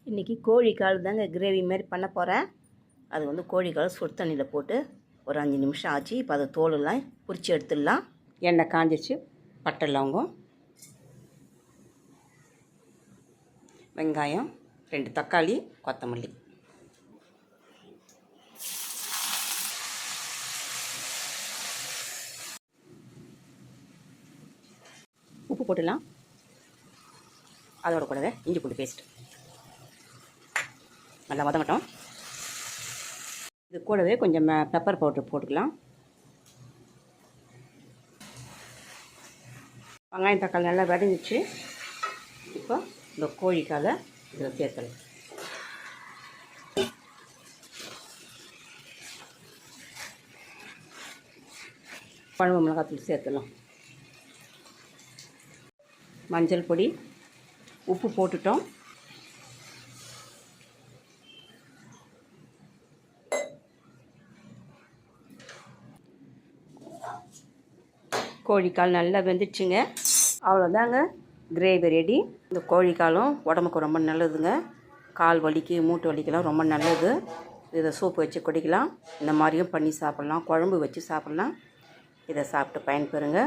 இன்றைக்கி கோழிக்கால் தாங்க கிரேவி மாரி பண்ண போகிறேன். அது வந்து கோழிக்கால் சுடு தண்ணியில் போட்டு ஒரு 5 நிமிஷம் ஆச்சு. இப்போ அதை தோலெல்லாம் உரித்து எடுத்துடலாம். எண்ணெய் காஞ்சிச்சு. பட்டை லவங்கம், வெங்காயம், 2 தக்காளி, கொத்தமல்லி. உப்பு போட்டுடலாம். அதோட கூடவே இஞ்சி பூண்டு பேஸ்ட் நல்லா வதங்கட்டும். இது கூடவே கொஞ்சம் பெப்பர் பவுடர் போட்டுக்கலாம். வெங்காயம் தக்காளி நல்லா வதங்கிச்சு. இப்போ இந்த கோழிக்காலை இதில் சேர்க்கலாம். குழம்பு மிளகாத்தூள் சேர்த்துலாம். மஞ்சள் பொடி, உப்பு போட்டுட்டோம். கோழிக்கால் நல்லா வெந்துச்சுங்க. அவ்வளோதாங்க, கிரேவி ரெடி. இந்த கோழிக்காலும் உடம்புக்கு ரொம்ப நல்லதுங்க. கால் வலிக்கு, மூட்டு வலிக்கெல்லாம் ரொம்ப நல்லது. இதை சூப்பு வச்சு குடிக்கலாம். இந்த மாதிரியும் பண்ணி சாப்பிட்லாம். குழம்பு வச்சு சாப்பிட்லாம். இதை சாப்பிட்டு பயன்பெறுங்க.